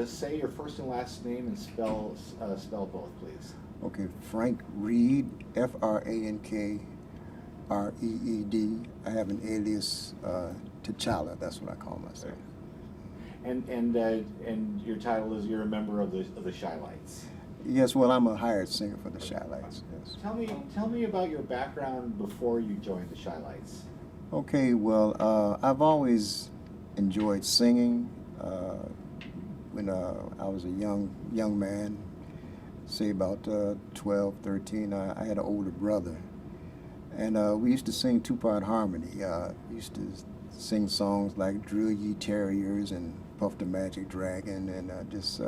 say your first and last name and spell both, please? Okay, Frank Reed, F-R-A-N-K-R-E-E-D. I have an alias, T'Challa. That's what I call myself. And your title is you're a member of the ChiLites. Yes, well, I'm a hired singer for the ChiLites. Yes. Tell me about your background before you joined the ChiLites. Okay, well, I've always enjoyed singing. When I was a young man, say about 12, 13, I had an older brother, and we used to sing two-part harmony. We used to sing songs like "Drill Ye Terriers" and "Puff the Magic Dragon," and just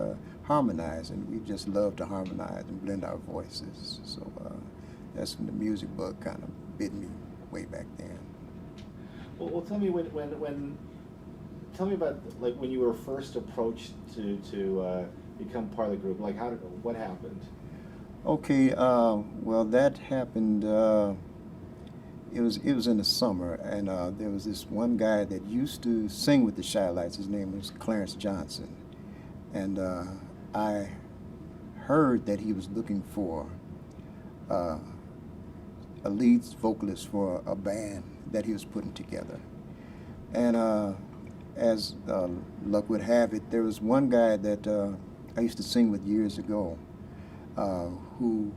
harmonize. And we just loved to harmonize and blend our voices. So that's when the music bug kind of bit me way back then. Well, tell me tell me about like when you were first approached to become part of the group. Like what happened? Okay, well that happened. It was in the summer, and there was this one guy that used to sing with the ChiLites. His name was Clarence Johnson, and I heard that he was looking for a lead vocalist for a band that he was putting together. And as luck would have it, there was one guy that I used to sing with years ago who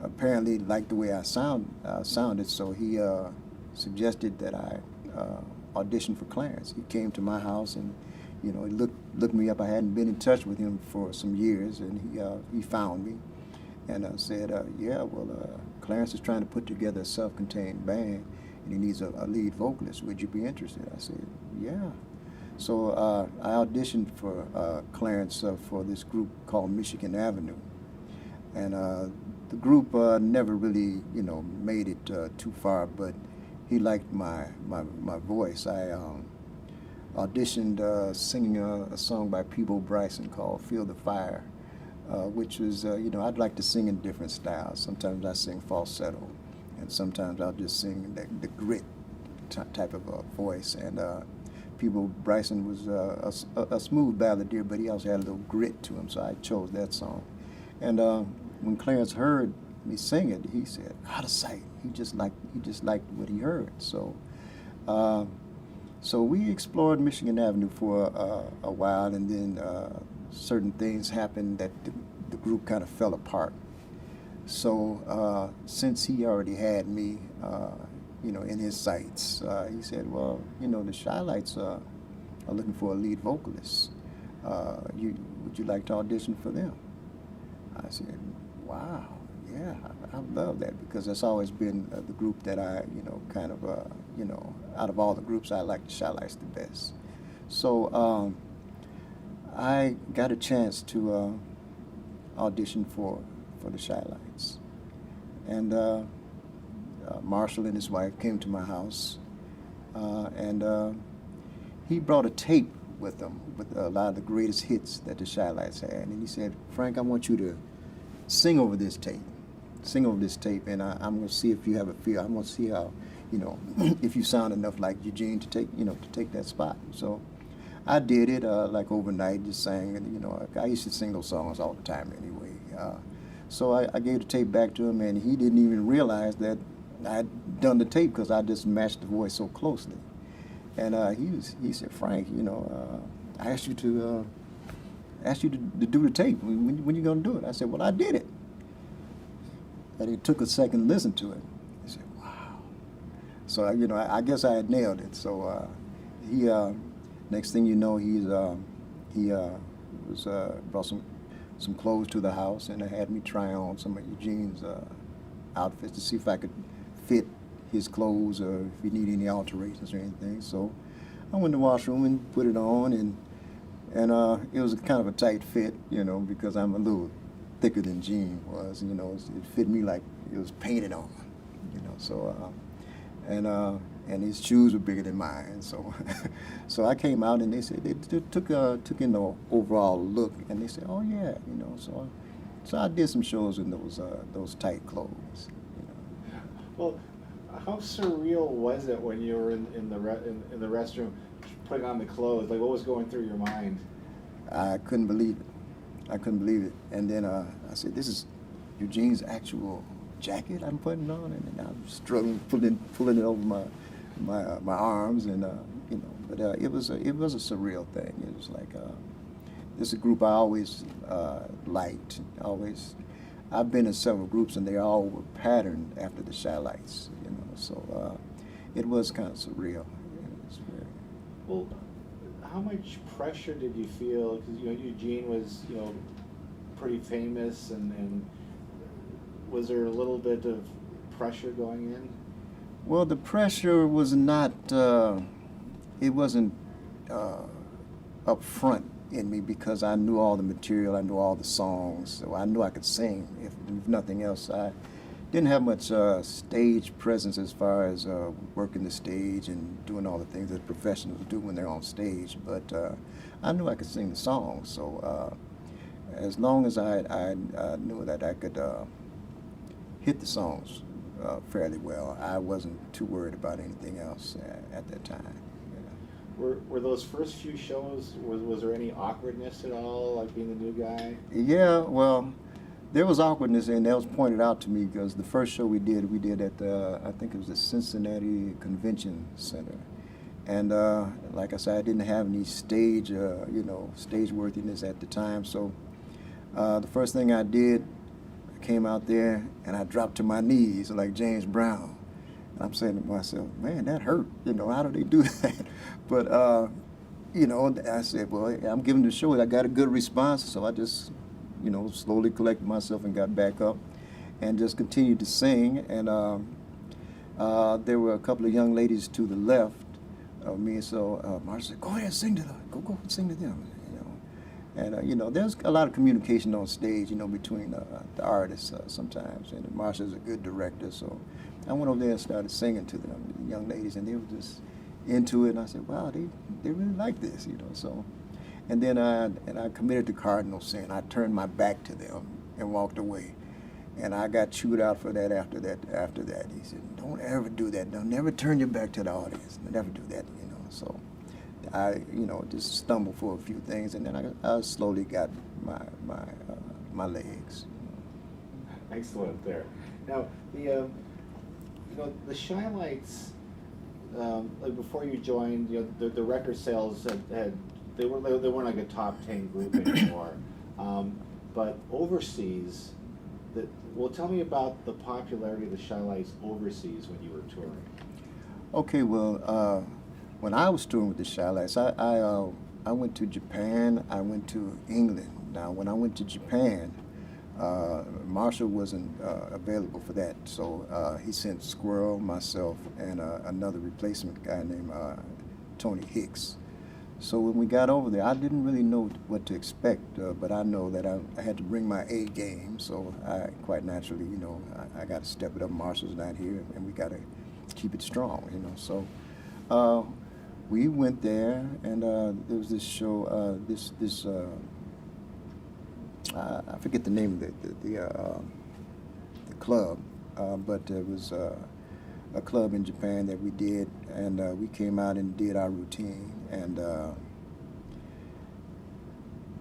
apparently liked the way I sounded, so he suggested that I audition for Clarence. He came to my house and, he looked me up. I hadn't been in touch with him for some years, and he found me and said, yeah, well, Clarence is trying to put together a self-contained band, and he needs a lead vocalist. Would you be interested? I said, yeah. So I auditioned for Clarence for this group called Michigan Avenue, and the group never really, made it too far, but he liked my voice. I auditioned singing a song by Peebo Bryson called "Feel the Fire," which was, I'd like to sing in different styles. Sometimes I sing falsetto, and sometimes I'll just sing the grit type of voice. And Peebo Bryson was a smooth balladeer, but he also had a little grit to him, so I chose that song. And when Clarence heard me sing it, he said, "Out of sight." He just liked what he heard. So, so we explored Michigan Avenue for a while, and then certain things happened that the group kind of fell apart. So since he already had me, in his sights, he said, "Well, the ChiLites are looking for a lead vocalist. Would you like to audition for them?" I said, "Wow, yeah, I love that," because that's always been the group that I, out of all the groups, I like the ChiLites the best. So I got a chance to audition for the ChiLites, and Marshall and his wife came to my house, and he brought a tape with him with a lot of the greatest hits that the ChiLites had, and he said, "Frank, I want you to sing over this tape, and I'm going to see if you have a feel. I'm going to see how, if you sound enough like Eugene to take that spot." So I did it like overnight, just sang, and I used to sing those songs all the time anyway. So I gave the tape back to him, and he didn't even realize that I had done the tape because I just matched the voice so closely. And he said, "Frank, I asked you to do the tape. When you gonna do it?" I said, "Well, I did it." And he took a second to listen to it. He said, "Wow." So I guess I had nailed it. So he next thing you know, he brought some clothes to the house and had me try on some of Eugene's outfits to see if I could fit his clothes or if he needed any alterations or anything. So I went to the washroom and put it on, and it was kind of a tight fit, because I'm a little thicker than Gene was. It fit me like it was painted on, So and his shoes were bigger than mine. So so I came out, and they said they took in the overall look, and they said, "Oh yeah," So I did some shows in those tight clothes. Well, how surreal was it when you were in the restroom putting on the clothes? Like, what was going through your mind? I couldn't believe it. I couldn't believe it. And then I said, "This is Eugene's actual jacket I'm putting on," and I'm struggling, pulling it over my arms, and you know. But it was a surreal thing. It was like this is a group I always liked. Always, I've been in several groups, and they all were patterned after the ChiLites. You know, so it was kind of surreal. It was very. Well, how much pressure did you feel? Because Eugene was pretty famous, and was there a little bit of pressure going in? Well, the pressure was not. It wasn't up front in me because I knew all the material, I knew all the songs, so I knew I could sing. If nothing else, I didn't have much stage presence as far as working the stage and doing all the things that professionals do when they're on stage. But I knew I could sing the songs, so as long as I knew that I could hit the songs fairly well, I wasn't too worried about anything else at that time. Were those first few shows, was there any awkwardness at all, like being the new guy? Yeah, well, there was awkwardness, and that was pointed out to me because the first show we did at the, I think it was the Cincinnati Convention Center. And like I said, I didn't have any stage worthiness at the time. So the first thing I did, I came out there and I dropped to my knees like James Brown. And I'm saying to myself, man, that hurt. How do they do that? But, I said, well, I'm giving the show. I got a good response, so I just, slowly collected myself and got back up and just continued to sing. And there were a couple of young ladies to the left of me, so Marcia said, go ahead, sing to them. Go sing to them. And, there's a lot of communication on stage, between the artists sometimes. And Marcia's a good director, so I went over there and started singing to them, the young ladies, and they were just into it. And I said, wow, they really like this, So, and then I committed to cardinal sin. I turned my back to them and walked away. And I got chewed out for that after that. He said, don't ever do that. Don't never turn your back to the audience. Never do that, So I, just stumbled for a few things, and then I slowly got my legs. Excellent there. Now, the ChiLites, like before you joined, the record sales they weren't like a top 10 group anymore. But overseas, tell me about the popularity of the ChiLites overseas when you were touring. Okay, well, when I was touring with the ChiLites, I went to Japan, I went to England. Now, when I went to Japan, Marshall wasn't available for that, so he sent Squirrel, myself, and another replacement guy named Tony Hicks. So when we got over there, I didn't really know what to expect, but I know that I had to bring my A game, so I quite naturally, I got to step it up. Marshall's not here, and we got to keep it strong, So we went there, and there was this show, I forget the name of the club, but it was a club in Japan that we did, and we came out and did our routine, and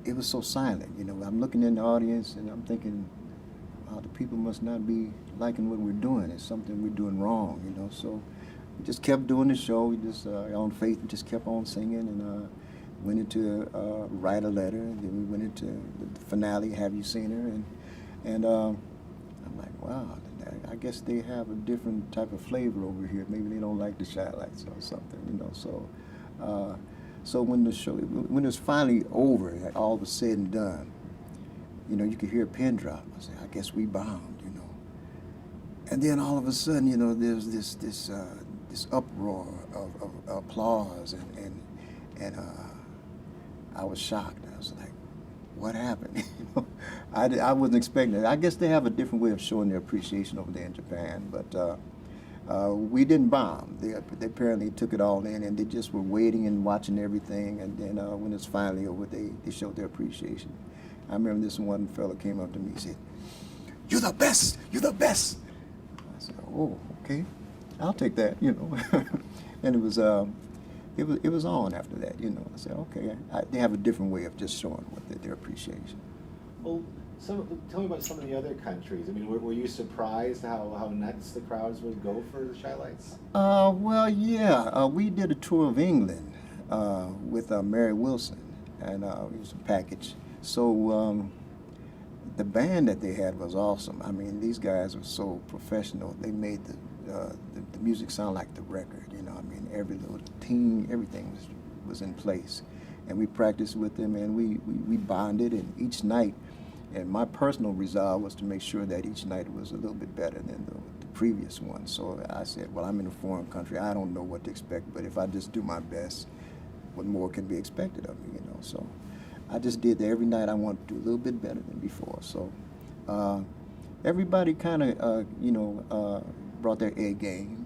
it was so silent. I'm looking in the audience and I'm thinking, wow, the people must not be liking what we're doing. It's something we're doing wrong, So we just kept doing the show. We just on faith, we just kept on singing, and went into Write a Letter, and then we went into the finale, Have You Seen Her? And I'm like, wow, I guess they have a different type of flavor over here. Maybe they don't like the ChiLites or something, So when when it was finally over, all was said and done, you could hear a pin drop. I said, I guess we bombed, And then all of a sudden, there's this uproar of applause, and I was shocked. I was like, what happened? I wasn't expecting it. I guess they have a different way of showing their appreciation over there in Japan, but we didn't bomb. They apparently took it all in, and they just were waiting and watching everything, and then when it's finally over, they showed their appreciation. I remember this one fella came up to me and said, "You're the best! You're the best!" I said, "Oh, okay. I'll take that," And it was it was on after that. You know, I said, okay, they have a different way of just showing their appreciation. Well, tell me about some of the other countries. I mean, were you surprised how nuts the crowds would go for the ChiLites? Well, yeah, we did a tour of England with Mary Wilson, and it was a package. So the band that they had was awesome. I mean, these guys were so professional. They made the music sound like the record. You know, I mean, every little team, everything was in place, and we practiced with them, and we bonded, and each night. And my personal resolve was to make sure that each night was a little bit better than the previous one. So I said, well, I'm in a foreign country. I don't know what to expect, but if I just do my best, what more can be expected of me, you know? So I just did that every night. I wanted to do a little bit better than before. So everybody kind of, brought their A game.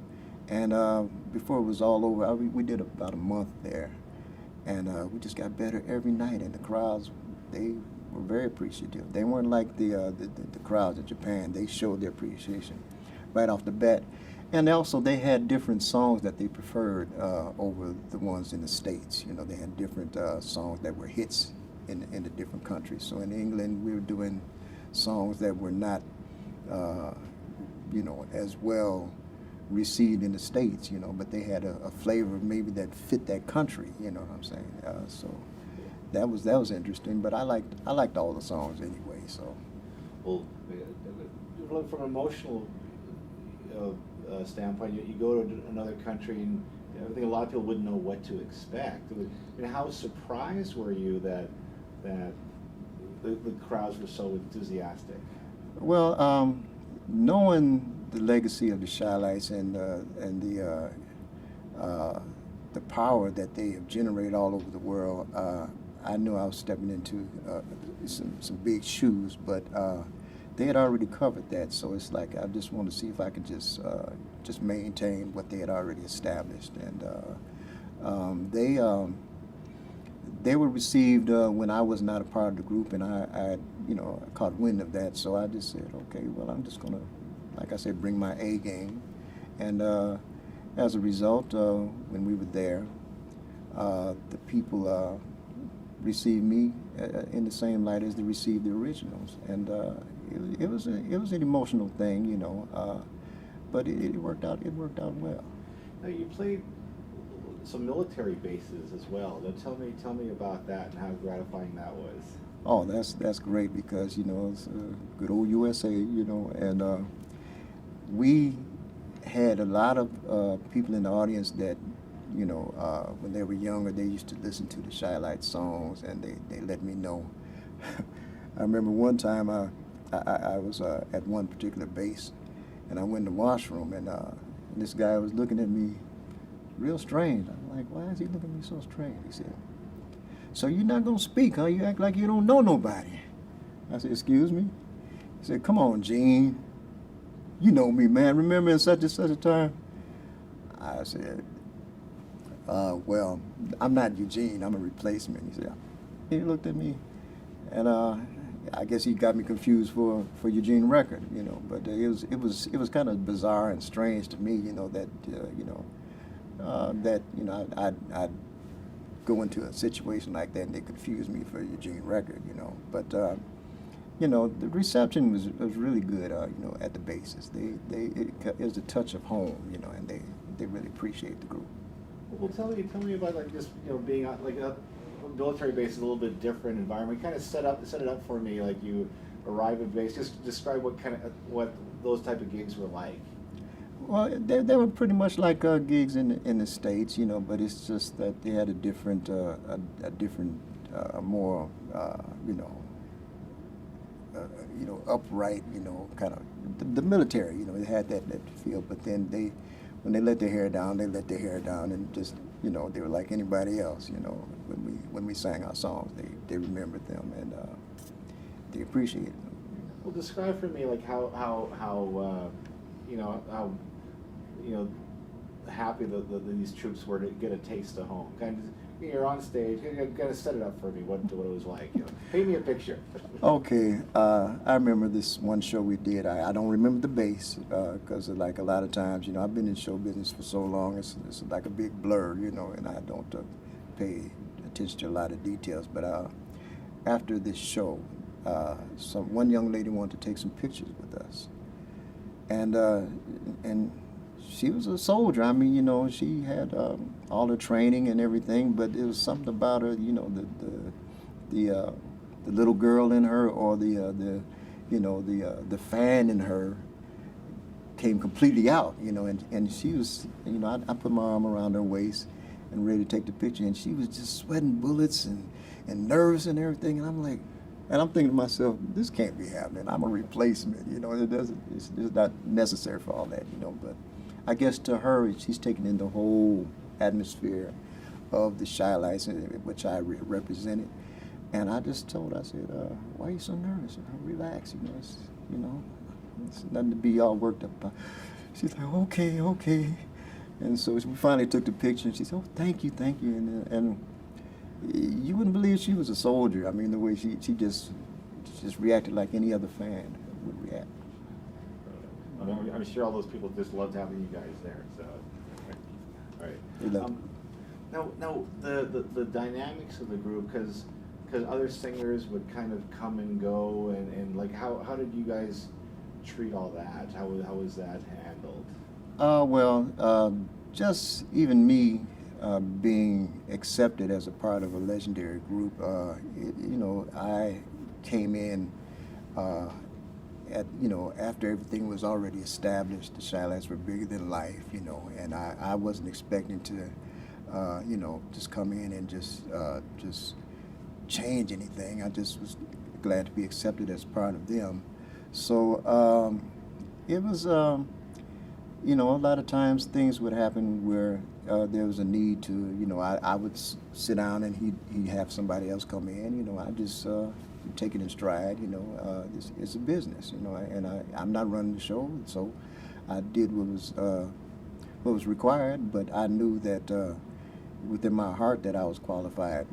And before it was all over, we did about a month there. And we just got better every night. And the crowds, they were very appreciative. They weren't like the crowds in Japan. They showed their appreciation right off the bat. And also they had different songs that they preferred over the ones in the States. You know, they had different songs that were hits in the different countries. So in England, we were doing songs that were not, as well received in the States, you know, but they had a flavor maybe that fit that country, you know what I'm saying? So that was interesting, but I liked all the songs anyway. So, well, from an emotional standpoint, you go to another country, and I think a lot of people wouldn't know what to expect. I mean, how surprised were you that the crowds were so enthusiastic? Well, knowing the legacy of the ChiLites and the power that they have generated all over the world, I knew I was stepping into some big shoes, but they had already covered that. So it's like I just want to see if I could just maintain what they had already established. And they were received when I was not a part of the group, and I caught wind of that. So I just said, okay, well, I'm just gonna, like I said, bring my A game. And as a result, when we were there, the people received me in the same light as they received the originals, and it was an emotional thing, you know, but it worked out. It worked out well. Now, you played some military bases as well. Now, tell me about that and how gratifying that was. Oh, that's great, because, you know, it's good old USA, you know, and we had a lot of people in the audience that, you know, when they were younger, they used to listen to the ChiLites songs, and they let me know. I remember one time I was at one particular base, and I went in the washroom, and this guy was looking at me real strange. I'm like, why is he looking at me so strange? He said, so you're not going to speak, huh? You act like you don't know nobody. I said, excuse me? He said, come on, Gene. You know me, man. Remember in such and such a time? I said, well, I'm not Eugene. I'm a replacement. He said, he looked at me, and I guess he got me confused for Eugene Record, you know. But it was kind of bizarre and strange to me, you know, that I'd go into a situation like that and they confuse me for Eugene Record, you know. But you know, the reception was really good, you know, at the bases. It was a touch of home, you know, and they really appreciate the group. Well, tell me about, like, just, you know, being on, like, a military base is a little bit different environment. Kind of set it up for me, like, you arrive at base. Just describe what those type of gigs were like. Well, they were pretty much like gigs in the States, you know, but it's just that they had a different more upright, you know, kind of the military, you know, they had that feel. But then when they let their hair down, and just, you know, they were like anybody else, you know. When we sang our songs, they remembered them, and they appreciated them. Well, describe for me, like, how happy these troops were to get a taste of home. Kind of, you're on stage. Kind of set it up for me. What it was like. You know, paint me a picture. Okay, I remember this one show we did. I don't remember the bass because, like a lot of times, I've been in show business for so long, it's like a big blur, and I don't pay attention to a lot of details. But after this show, one young lady wanted to take some pictures with us, and she was a soldier. I mean, she had all her training and everything, but it was something about her, the little girl in her, or the fan in her came completely out, and she was, I put my arm around her waist and ready to take the picture, and she was just sweating bullets and nerves and everything, and I'm like, and I'm thinking to myself, this can't be happening. I'm a replacement, it's not necessary for all that, but I guess to her, she's taking in the whole atmosphere of the ChiLites, which I represented. And I just told her, I said, why are you so nervous? Relax, it's nothing to be all worked up about. She's like, okay, okay. And so we finally took the picture, and she said, oh, thank you. And you wouldn't believe she was a soldier. I mean, the way she just reacted like any other fan would react. I'm sure all those people just loved having you guys there. So, all right. Now the dynamics of the group, because other singers would kind of come and go, and like how did you guys treat all that? How was that handled? Well, just even me being accepted as a part of a legendary group, I came in after everything was already established. The ChiLites were bigger than life, and I wasn't expecting to, just come in and just change anything. I just was glad to be accepted as part of them. So it was, a lot of times things would happen where there was a need to, I would sit down and he'd have somebody else come in. I just take it in stride. It's a business. And I'm not running the show, so I did what was required. But I knew that within my heart that I was qualified,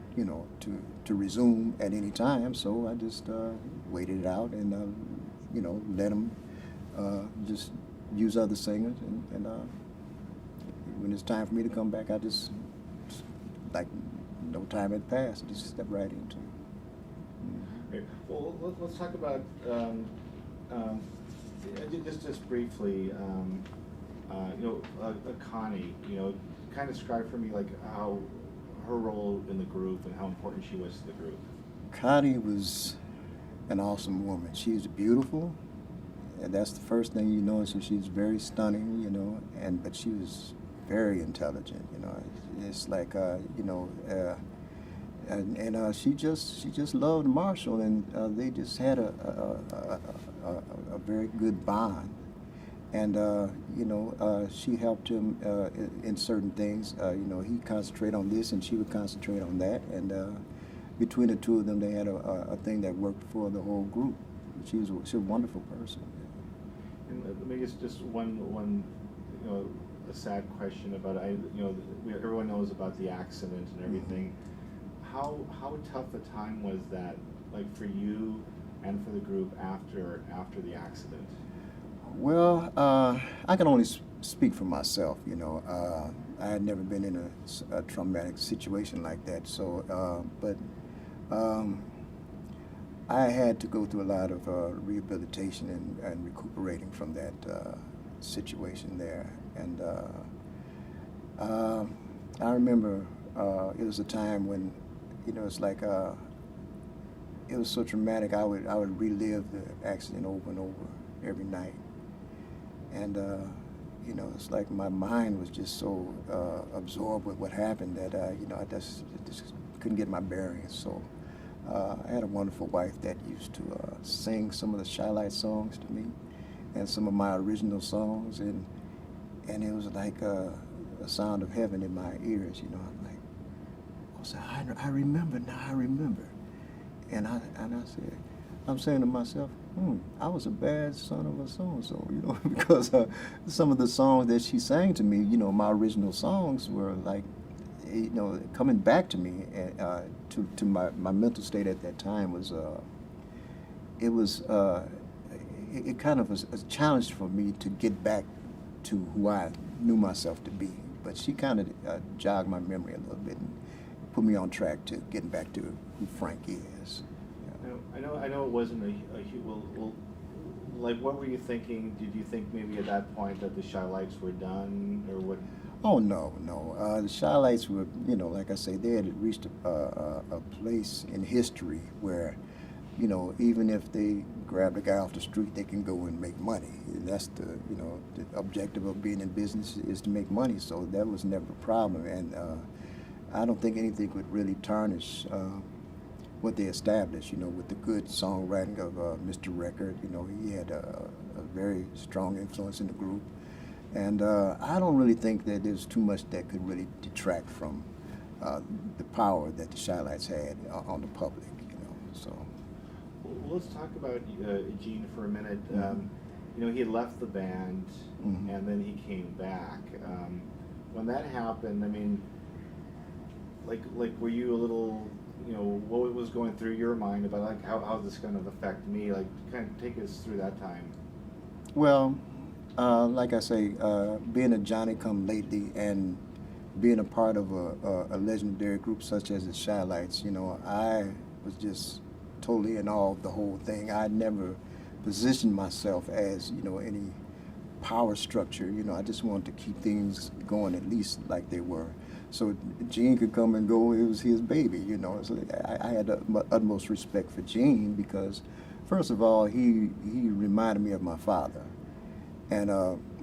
to resume at any time. So I just waited it out and, let them just use other singers. And when it's time for me to come back, I just, like no time had passed, just step right into it. Okay. Well, let's talk about just briefly. Connie. Kind of describe for me like how her role in the group and how important she was to the group. Connie was an awesome woman. She was beautiful, and that's the first thing you know. So she's very stunning, but she was very intelligent. It's like she just loved Marshall, and they just had a very good bond. And she helped him in certain things. He concentrated on this, and she would concentrate on that. And between the two of them, they had a thing that worked for the whole group. She was a wonderful person. And let me just one a sad question about everyone knows about the accident and everything. Mm-hmm. How tough a time was that, like for you and for the group after the accident? Well, I can only speak for myself. I had never been in a traumatic situation like that. So, but I had to go through a lot of rehabilitation and recuperating from that situation there. And I remember it was a time when, it's like it was so traumatic. I would relive the accident over and over every night. And, it's like my mind was just so absorbed with what happened that, I just couldn't get my bearings. So I had a wonderful wife that used to sing some of the ChiLites songs to me and some of my original songs. And it was like a sound of heaven in my ears, I'm like, oh, so I remember now, I remember. And I said, I'm saying to myself, I was a bad son of a so-and-so, because some of the songs that she sang to me, my original songs were like, coming back to me, to my mental state at that time was it was it kind of was a challenge for me to get back to who I knew myself to be. But she kind of jogged my memory a little bit and put me on track to getting back to who Frank is. I know it wasn't a huge. Well, like, what were you thinking? Did you think maybe at that point that the ChiLites were done, or what? Oh no, no. The ChiLites were, you know, like I say, they had reached a place in history where, you know, even if they grab a guy off the street, they can go and make money. That's the, you know, the objective of being in business is to make money. So that was never a problem, and I don't think anything could really tarnish what they established. You know, with the good songwriting of Mr. Record. You know, he had a very strong influence in the group. And I don't really think that there's too much that could really detract from the power that the ChiLites had on the public, you know. So. Well, let's talk about Gene for a minute. You know, he had left the band, and then he came back. When that happened, I mean, like, were you a little, you know, what was going through your mind about like how's this going to affect me? Like, kind of take us through that time. Well. Like I say, being a Johnny-come-lately and being a part of a legendary group such as the ChiLites, you know, I was just totally in awe of the whole thing. I never positioned myself as, you know, any power structure. You know, I just wanted to keep things going at least like they were. So Gene could come and go. It was his baby, you know. So I had the utmost respect for Gene because, first of all, he reminded me of my father. And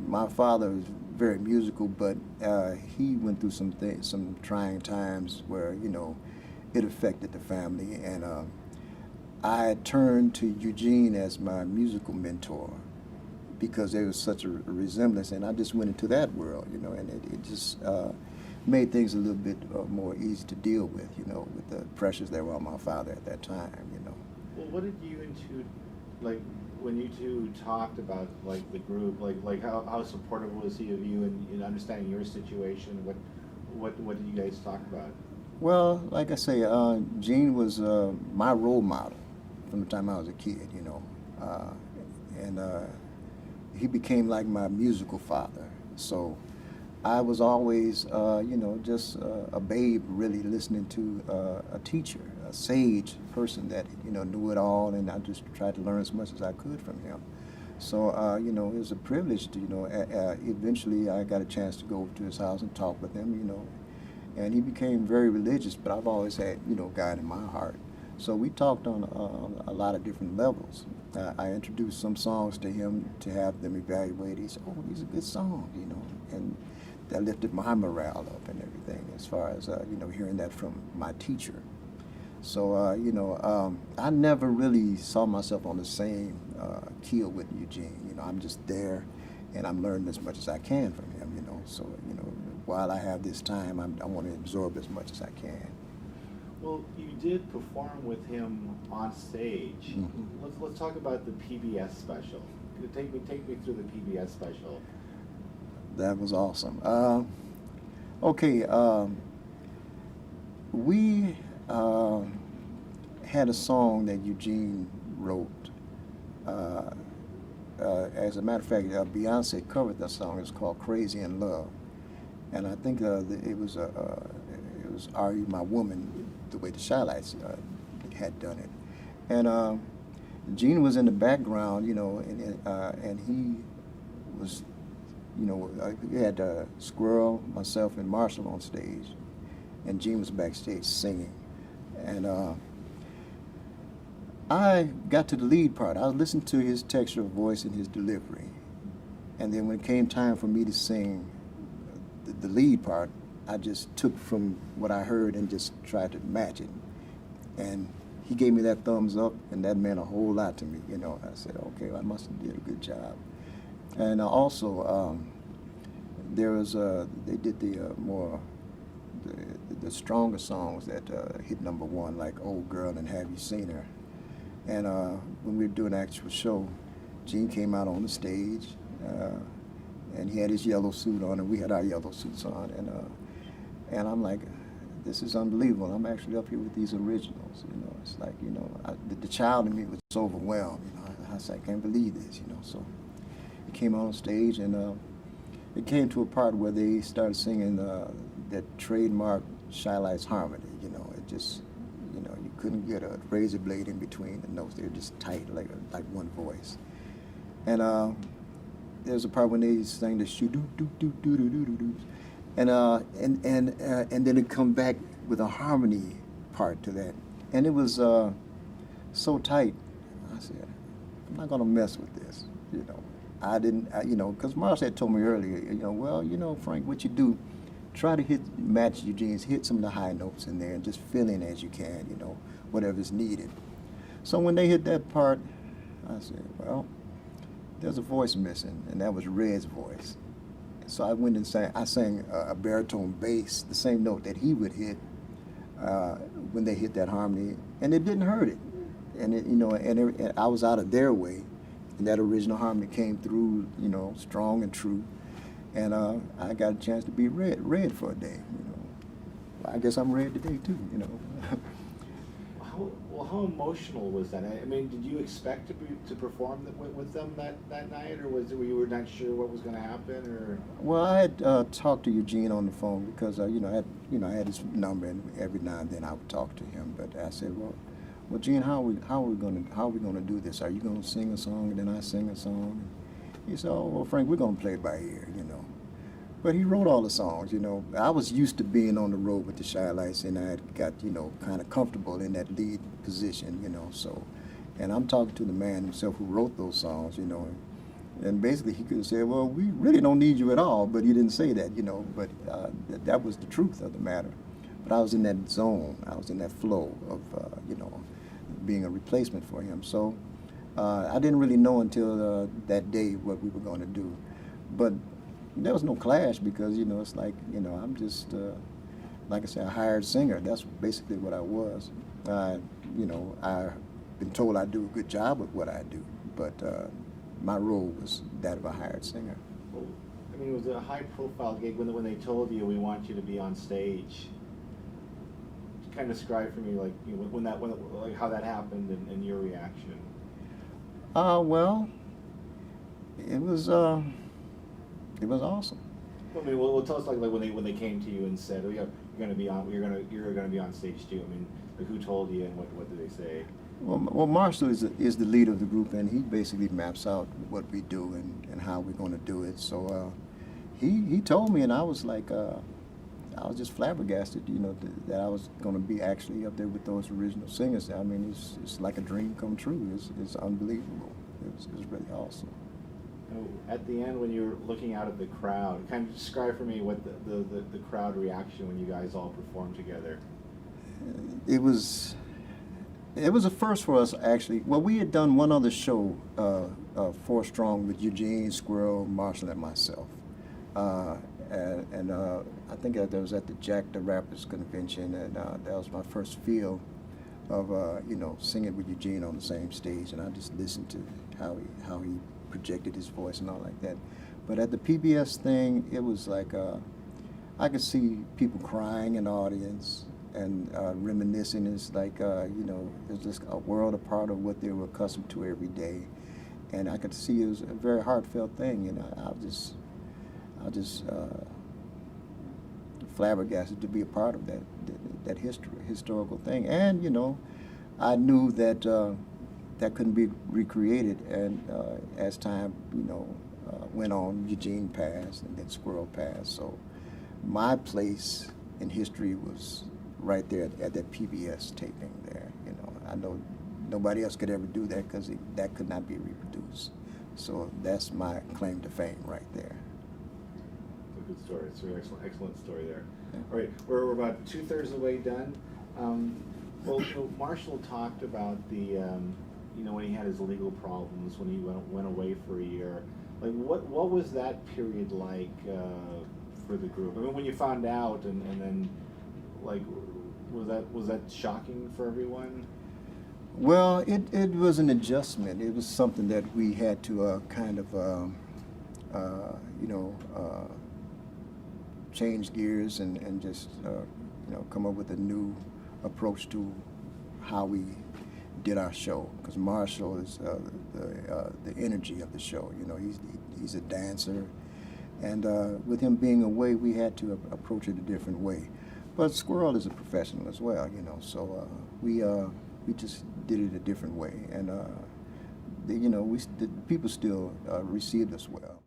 my father was very musical, but he went through some trying times where, you know, it affected the family. And I turned to Eugene as my musical mentor because there was such a resemblance, and I just went into that world, you know, and it just made things a little bit more easy to deal with, you know, with the pressures that were on my father at that time, you know. Well, what did you and two, like, when you two talked about like the group, like how supportive was he of you in understanding your situation? What did you guys talk about? Well, like I say, Gene was my role model from the time I was a kid, you know, and he became like my musical father. So I was always, you know, just a babe really listening to a teacher, a sage person that, you know, knew it all, and I just tried to learn as much as I could from him. So, you know, it was a privilege to, you know, eventually I got a chance to go over to his house and talk with him, you know, and he became very religious, but I've always had, you know, God in my heart. So we talked on a lot of different levels. I introduced some songs to him to have them evaluate. He said, oh, these are good songs, you know, and that lifted my morale up and everything as far as, you know, hearing that from my teacher. So, you know, I never really saw myself on the same keel with Eugene. You know, I'm just there and I'm learning as much as I can from him, you know. So, you know, while I have this time, I want to absorb as much as I can. Well, you did perform with him on stage. Let's talk about the PBS special. Take me through the PBS special. That was awesome. Okay, we had a song that Eugene wrote. As a matter of fact, Beyonce covered that song. It's called "Crazy in Love," and I think it was "Are You My Woman," the way the ChiLites had done it. And Gene was in the background, you know, and he was, you know, we had Squirrel, myself, and Marshall on stage, and Gene was backstage singing. And I got to the lead part. I listened to his texture of voice and his delivery. And then when it came time for me to sing the lead part, I just took from what I heard and just tried to match it. And he gave me that thumbs up, and that meant a whole lot to me. You know, I said, okay, I must have did a good job. And also, there was they did the stronger songs that hit #1, like "Old Girl" and "Have You Seen Her." And when we were doing an actual show, Gene came out on the stage, and he had his yellow suit on, and we had our yellow suits on, and I'm like, this is unbelievable. I'm actually up here with these originals. You know, it's like, you know, the child in me was so overwhelmed. You know, I said, I can't believe this. You know, so he came on stage, and it came to a part where they started singing that trademark ChiLites harmony. You know, it just, you know, you couldn't get a razor blade in between the notes. They were just tight, like one voice. And there's a part when they sang the shoo doo doo doo doo doo doo doo, and then it come back with a harmony part to that, and it was so tight. I said, I'm not gonna mess with this. You know, I didn't. You know, because Mars had told me earlier. You know, well, you know, Frank, what you do, try to match Eugene's, hit some of the high notes in there, and just fill in as you can. You know, whatever's needed. So when they hit that part, I said, well, there's a voice missing, and that was Red's voice. So I went and sang a baritone bass, the same note that he would hit when they hit that harmony, and it didn't hurt it. And it, you know, and I was out of their way, and that original harmony came through, you know, strong and true. And I got a chance to be Red for a day. You know, I guess I'm Red today too. You know. How emotional was that? I mean, did you expect to perform with them that night, or you were not sure what was going to happen, or? Well, I had talked to Eugene on the phone because you know, I had his number, and every now and then I would talk to him. But I said, well, Gene, how are we gonna do this? Are you gonna sing a song and then I sing a song? He said, oh, well, Frank, we're gonna play it by ear, you know. But he wrote all the songs, you know. I was used to being on the road with the ChiLites, and I had got, you know, kind of comfortable in that lead position, you know. So, and I'm talking to the man himself who wrote those songs, you know. And basically he could have said, well, we really don't need you at all, but he didn't say that, you know. But that was the truth of the matter. But I was in that zone. I was in that flow of, you know, being a replacement for him. So I didn't really know until that day what we were going to do. But there was no clash because, you know, it's like, you know, I'm just, like I said, a hired singer. That's basically what I was. You know, I've been told I do a good job with what I do, but my role was that of a hired singer. Well, I mean, it was a high-profile gig when they told you, we want you to be on stage. Kind of describe for me, like, you know, like how that happened and your reaction. Well, it was awesome. I mean, well, tell us like when they came to you and said, "Oh, yeah, you're gonna be on stage too." I mean, like, who told you and what did they say? Well, Marshall is the leader of the group, and he basically maps out what we do and how we're going to do it. So he told me, and I was like, I was just flabbergasted, you know, that I was going to be actually up there with those original singers. I mean, it's like a dream come true. It's unbelievable. It was really awesome. At the end, when you were looking out at the crowd, kind of describe for me what the crowd reaction when you guys all performed together. It was a first for us, actually. Well, we had done one other show, 4 Strong, with Eugene, Squirrel, Marshall, and myself. And I think that was at the Jack the Rapper's convention, and that was my first feel of you know, singing with Eugene on the same stage, and I just listened to how he projected his voice and all like that. But at the PBS thing, it was like I could see people crying in the audience and reminiscing. It's like you know, it's just a world apart of what they were accustomed to every day, and I could see it was a very heartfelt thing. You know, I was just flabbergasted to be a part of that historical thing. And, you know, I knew that that couldn't be recreated. And as time, you know, went on, Eugene passed and then Squirrel passed. So my place in history was right there at that PBS taping there. You know, I know nobody else could ever do that because that could not be reproduced. So that's my claim to fame right there. Good story. It's a really excellent story there. Yeah. All right, we're about 2/3 of the way done. Well, so Marshall talked about the, you know, when he had his legal problems, when he went away for a year. Like, what was that period like for the group? I mean, when you found out, and then, like, was that shocking for everyone? Well, it was an adjustment. It was something that we had to kind of, you know, change gears and just come up with a new approach to how we did our show. Because Marshall is the energy of the show. He's a dancer, and with him being away, we had to approach it a different way. But Squirrel is a professional as well, so we just did it a different way, and the people still received us well.